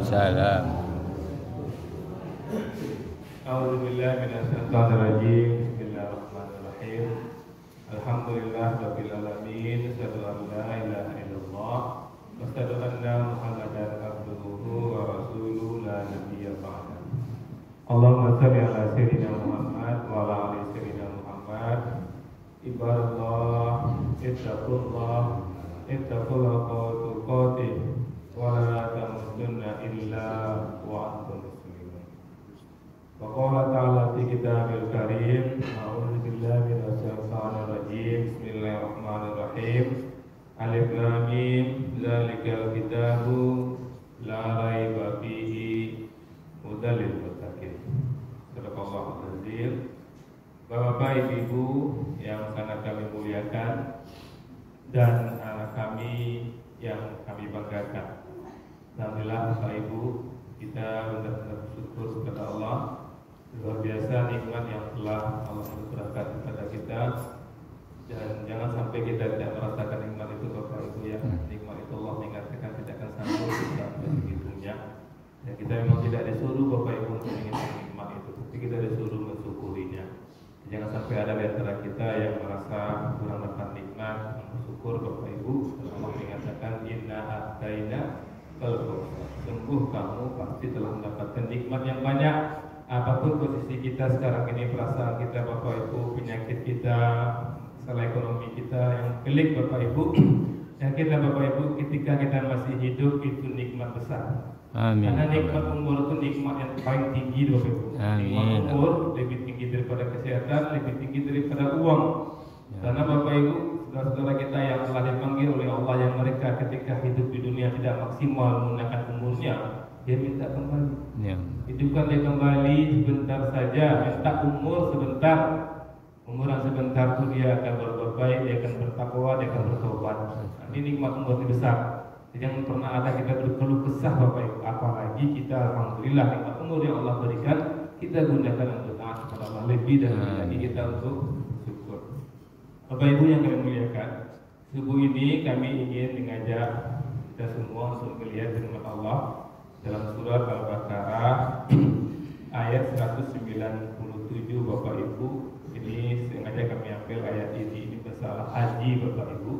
Waalaikumsalam. A'udzubillahi minasyaitonirrajim. Bismillahirrahmanirrahim. Alhamdulillahirabbil alamin. Asyhadu an la ilaha illallah wa asyhadu anna Muhammadan abduhu wa rasuluhu la nabiyya ba'da. Allahumma shalli ala sayyidina Muhammad wa ala ali sayyidina Muhammad. Ibadallah, ittaqullaha tuqatih wa la tamutunna illa wa antum muslimun. Wa qala ta'ala fi kitabil karim, a'udzu billahi minasy syaithanir rajim. Bismillahirrahmanirrahim. Alif lam mim, dzalikal kitabu la raiba fihi hudal lil muttaqin. Sadaqallahul azim. Bapak Ibu yang sangat kami muliakan dan anak kami yang kami banggakan. Alhamdulillah Bapak Ibu, kita benar-benar bersyukur kepada Allah. Luar biasa nikmat yang telah Allah anugerahkan kepada kita. Dan jangan sampai kita tidak merasakan nikmat itu Bapak Ibu ya. Nikmat itu Allah mengatakan tidak akan sanggup kita menghitungnya. Dan kita memang tidak disuruh Bapak Ibu untuk menghitung nikmat itu, tapi kita disuruh mensyukurinya. Jangan sampai ada di antara kita yang merasa kurang dapat nikmat, bersyukur Bapak Ibu. Allah mengatakan inna a'taina al-kautsar. Sungguh kamu pasti telah mendapatkan nikmat yang banyak. Apapun posisi kita sekarang ini, perasaan kita Bapak Ibu, penyakit kita, masalah ekonomi kita yang pelik Bapak Ibu, dan kita Bapak Ibu ketika kita masih hidup itu nikmat besar. Amin. Karena nikmat umur itu nikmat yang paling tinggi Bapak Ibu. Nikmat umur lebih tinggi daripada kesehatan, lebih tinggi daripada uang. Karena Bapak Ibu, saudara-saudara kita yang telah dipanggil oleh Allah, yang mereka ketika hidup di dunia tidak maksimal menggunakan umurnya, dia minta kembali. Hidupkan dia kembali sebentar saja, minta umur sebentar. Umur yang sebentar itu dia akan berbuat baik, dia akan bertakwa, dia akan bertobat. Ini nikmat umur yang besar. Jangan pernah ada kita berkeluh kesah Bapak Ibu. Apalagi kita alhamdulillah nikmat umur yang Allah berikan, kita gunakan untuk taat kepada Allah lebih dan lebih lagi kita untuk syukur. Bapak Ibu yang kami muliakan, subuh ini kami ingin mengajak kita semua untuk melihat firman Allah dalam surat Al-Baqarah ayat 197 Bapak Ibu. Ini sengaja kami ambil ayat ini masalah haji Bapak Ibu,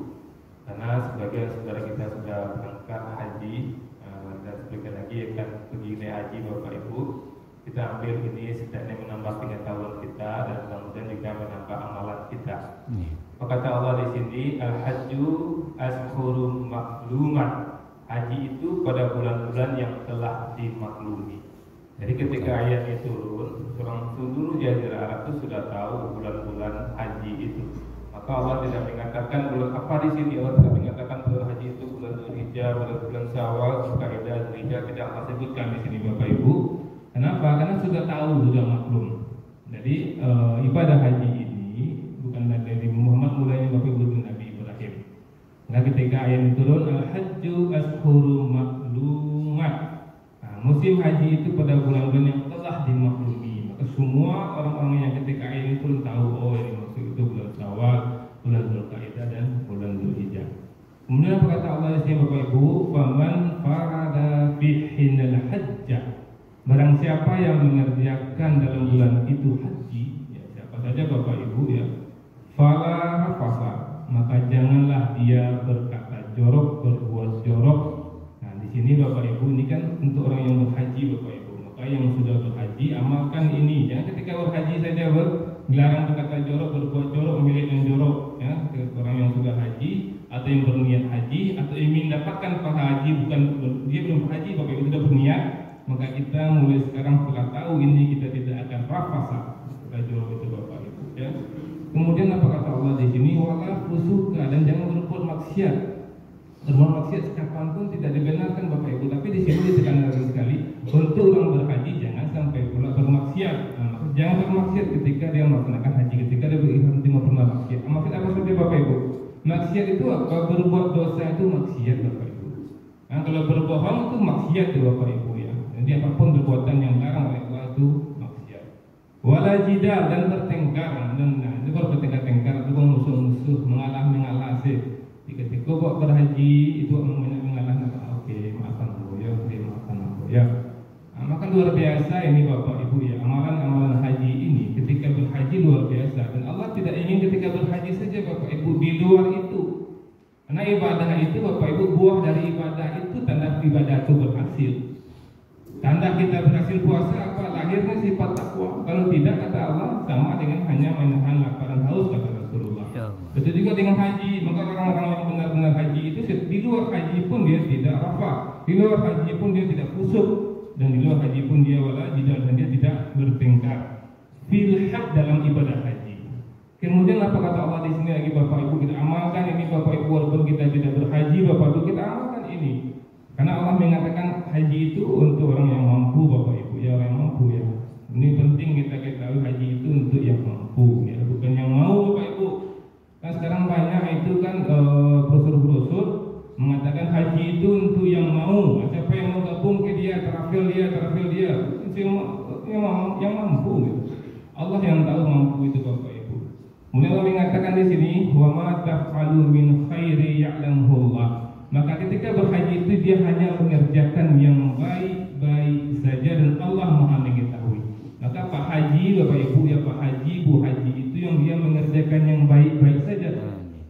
karena sebagian saudara kita sudah berangkat haji dan sebagian lagi akan pergi naik haji Bapak Ibu. Kita ambil ini setidaknya menambah pengetahuan kita dan kemudian juga menambah amalan kita. Kata Allah di sini, al-hajju ashhurum ma'lumat. Haji itu pada bulan-bulan yang telah dimaklumi. Jadi ketika ayat ini turun, orang seluruh jazirah Arab itu sudah tahu bulan-bulan haji itu. Maka Allah tidak mengatakan bulan apa di sini. Allah tidak mengatakan bulan haji itu bulan Dzulhijjah, bulan Syawal, Dzulqa'dah, Dzulhijjah, tidak Allah sebutkan di sini Bapak Ibu. Kenapa? Karena sudah tahu, sudah maklum. Jadi ibadah haji ini bukan dari Muhammad, mulainya Bapak Ibu dari Nabi Ibrahim. Nah ketika ayat ini turun, al-hajju ashhurum ma'lumat. Musim haji itu pada bulan-bulan yang telah dimaklumi. Maka semua orang-orang yang ketika ayat ini turun tahu, oh ini maksud itu bulan Syawal, bulan Dzulqa'dah dan bulan Dzulhijjah. Kemudian apa kata Allah di sini Bapak Ibu? Faman farada fihinal hajjah. Barang siapa yang mengerjakan dalam bulan itu haji, ya siapa saja Bapak Ibu ya. Fala rafasa, maka janganlah dia berkata jorok, berbuat jorok. Nah di sini Bapak Ibu ini kan untuk orang yang berhaji Bapak Ibu. Maka yang sudah berhaji amalkan ini. Jangan ketika berhaji saja dilarang berkata jorok, berbuat jorok, memilih yang jorok. Ya, orang yang sudah haji atau yang berniat haji atau yang ingin mendapatkan pahala haji, bukan dia belum berhaji Bapak Ibu sudah berniat. Maka kita mulai sekarang setelah tahu ini kita tidak akan rafasa, kita jorok itu Bapak Ibu. Ya. Kemudian apa kata Allah di sini? Wala fusuka, dan jangan berbuat maksiat. Berbuat maksiat kapanpun tidak dibenarkan Bapak Ibu. Tapi di sini ditekankan sekali untuk orang berhaji jangan sampai pula bermaksiat. Nah, jangan bermaksiat ketika dia melaksanakan haji, ketika dia berihram tidak pernah maksiat. Maksud apa saja Bapak Ibu? Maksiat itu apa? Berbuat dosa itu maksiat Bapak Ibu. Nah, kalau berbohong itu maksiat itu Bapak Ibu ya. Jadi apapun perbuatan yang larang oleh Allah itu maksiat. Wala jidal, dan bertengkar. Nah, itu kalau bertengkar-tengkar itu musuh-musuh, mengalah sih. Ketika kau berhaji itu banyak mengalah, oke maafkan aku ya, maafkan aku. ya. Maka luar biasa ini Bapak Ibu ya, amalan-amalan haji ini ketika berhaji luar biasa. Dan Allah tidak ingin ketika berhaji saja Bapak Ibu, di luar itu. Karena ibadah itu Bapak Ibu, buah dari ibadah itu tanda ibadah itu berhasil. Tanda kita berhasil puasa apa? Lahirnya sifat takwa. Kalau tidak, kata Allah, sama dengan hanya menahan lapar dan haus, kata Rasulullah. Betul juga dengan haji. Maka orang-orang yang benar-benar haji itu di luar haji pun dia tidak rafah, di luar haji pun dia tidak kusuk, dan di luar haji pun dia wala jidal, dan dia tidak bertengkar filhad dalam ibadah haji. Kemudian apa kata Allah di sini lagi Bapak Ibu, kita amalkan ini Bapak Ibu, walaupun kita tidak berhaji Bapak Ibu, kita amalkan ini. Karena Allah mengatakan haji itu untuk orang yang mampu Bapak Ibu, ya orang yang mampu ya. Ini penting kita ketahui, haji itu untuk yang mampu ya, bukan yang mau Bapak Ibu. Kan sekarang banyak itu kan brosur-brosur mengatakan haji itu untuk yang mau. Siapa yang mau gabung ke dia, terafil dia. Yang mampu gitu. Allah yang tahu mampu itu Bapak Ibu. Kemudian Allah mengatakan di sini, wa ma taf'alu min khairi ya'lamuhu Allah. Maka ketika berhaji itu dia hanya mengerjakan yang baik-baik saja, dan Allah Maha mengetahui. Maka Pak Haji, Bapak Ibu ya, Pak Haji, Bu Haji itu yang dia mengerjakan yang baik-baik saja.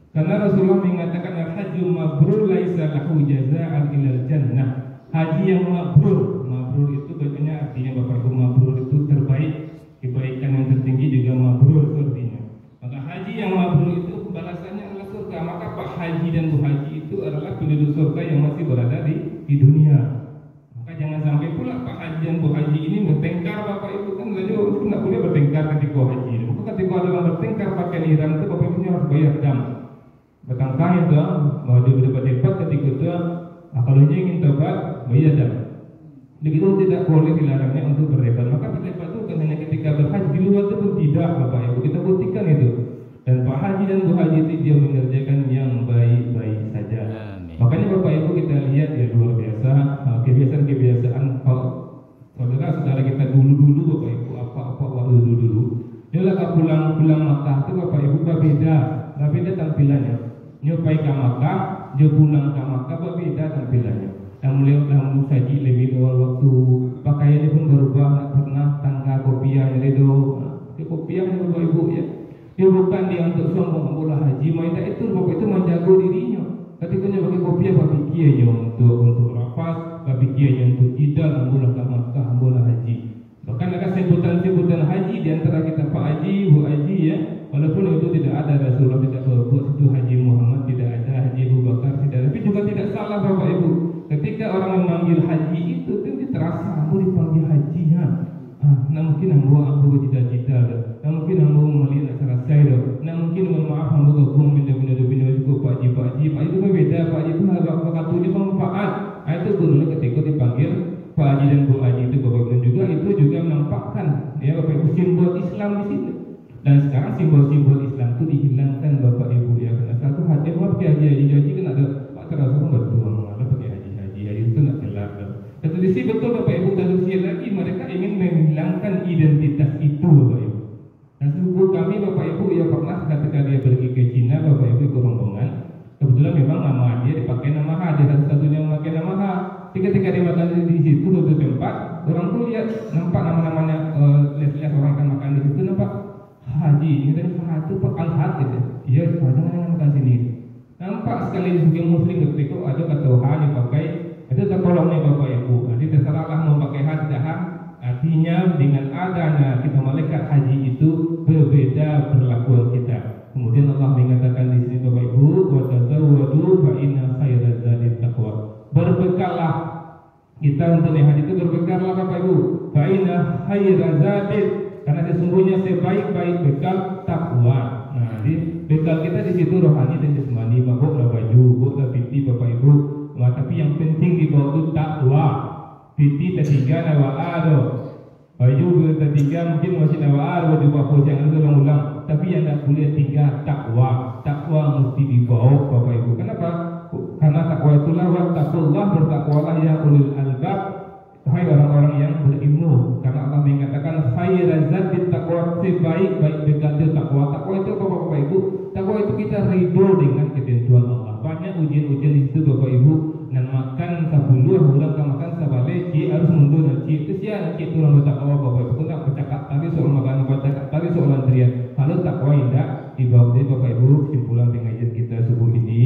Karena Rasulullah mengatakan al-hajju mabrur laisa lahu jazaa'an ilal jannah. Haji yang mabrur itu bacanya artinya Bapak Ibu, mabrur itu terbaik, kebaikan yang tertinggi juga mabrur itu artinya. Maka haji yang mabrur itu balasannya adalah surga. Maka Pak Haji dan Bu Haji itu adalah penduduk surga yang masih berada di dunia. Maka jangan sampai pula Pak Haji dan Bu Haji ini bertengkar Bapak Ibu, kan itu tidak boleh bertengkar ketika haji. Maka ketika dalam bertengkar pakai ihram itu Bapak Ibu harus bayar dam. Bertengkar itu dia berdebat ketika itu, kalau dia ingin tobat bayar dam. Begitu tidak boleh, dilarangnya untuk berdebat. Maka berdebat itu kan hanya ketika berhaji, di luar itu pun tidak Bapak Ibu, kita buktikan itu. Dan Pak Haji dan Bu Haji itu dia mengerjakan yang baik-baik saja. Makanya Bapak Ibu kita lihat ya, luar biasa kebiasaan kalau saudara kita dulu Bapak Ibu, apa waktu dulu. Dia lah pulang Makkah itu Bapak Ibu berbeda tampilannya. Nyopai ke Makkah, dia pulang ke Makkah berbeda tampilannya. Yang saji lebih awal waktu pakaiannya pun berubah, tak pernah tangga kopiahnya itu, kopiahnya Bapak Ibu ya. Dia bukan dia untuk sombong bola haji, mereka itu Bapak itu menjaga dirinya. Ketika dia pakai kopiah, bagi kianya untuk rafas, bagi kianya untuk jidal, bola ke Makkah, bola haji. Bahkan ada sebutan haji di antara kita Pak Haji, Bu Haji ya. Walaupun itu tidak ada, Rasulullah tidak berbuat itu, Haji Muhammad tidak ada, Haji Abu Bakar tidak, tapi juga tidak salah Bapak Ibu. Ketika orang memanggil haji itu terasa aku dipanggil haji ya. Nah mungkin aku bercita-cita, nah mungkin aku melihat acara saya, nah mungkin maaf aku gabung benda-benda cukup Pak Haji itu berbeda. Pak Haji itu kartunya manfaat. Itu dulu ketika dipanggil Pak Haji dan Bu Haji itu Bapak Ibu, juga itu juga menampakkan ya Bapak Ibu simbol Islam di sini. Dan sekarang simbol-simbol Islam itu dihilangkan Bapak Ibu ya. Karena satu haji kan ada Pak terasa betul ada pakai haji itu nak jelas. Tradisi betul Bapak Ibu, dan usia lagi mereka ingin menghilangkan identitas itu Bapak Ibu. Dan sepupu kami Bapak Ibu ya pernah ketika dia pergi ke Cina Bapak Ibu ke rombongan, kebetulan memang nama dia dipakai nama H, dia satu-satunya memakai nama H. Ketika dia makan di situ suatu tempat, orang tuh lihat nampak nama-namanya, lihat orang akan makan di situ nampak Haji, ini tadi Pak itu Pak Al-Had gitu. Iya, jangan makan sini. Nampak sekali di sebagian muslim ketika ada kata H dipakai, itu tertolongnya Bapak Ibu. Nanti terserahlah mau pakai H tidak H. Artinya dengan adanya kita malaikat haji itu berbeda perlakuan kita. Kemudian Allah mengatakan di sini Bapak Ibu, wa tazawwadu fa inna khairaz zadi taqwa. Berbekallah kita untuk naik haji itu, berbekallah Bapak Ibu. Fa inna khairaz zadi, karena sesungguhnya sebaik-baik bekal takwa. Nah, jadi bekal kita di situ rohani dan jasmani, bawa baju, bawa piti Bapak Ibu. Nah, tapi yang penting dibawa itu takwa. Piti ketiga nawa'ado, baju ketiga mungkin masih nawa'ado, baju bagus jangan ulang-ulang. Tapi yang tak boleh tiga takwa. Takwa mesti dibawa Bapak Ibu. Kenapa? Karena takwa itulah wattaqullah, bertakwalah ya ulil albab, hai orang-orang yang berilmu. Karena Allah mengatakan khairaz zadi taqwa, sebaik-baik bekal itu takwa. Takwa itu apa Bapak Ibu? Takwa itu kita ridho dengan ketentuan Allah. Banyak ujian-ujian di situ Bapak Ibu. Dan makan sabuluh, bulan makan sabale, harus cik turun bertakwa Bapak Ibu. Kita bercakap tadi soal makan, bercakap tadi soal antrian. Kalau takwa indah dibawa dari Bapak Ibu kesimpulan pengajian kita subuh ini.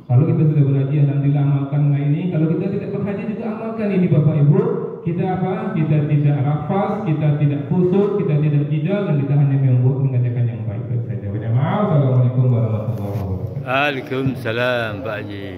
Kalau kita sudah berhaji, alhamdulillah amalkan ini. Kalau kita tidak berhaji juga amalkan ini Bapak Ibu. Kita apa? Kita tidak rafas, kita tidak khusyuk, kita tidak jidal, dan kita hanya membuat mengerjakan yang baik saja. Assalamualaikum warahmatullahi wabarakatuh. Waalaikumsalam Pak Haji.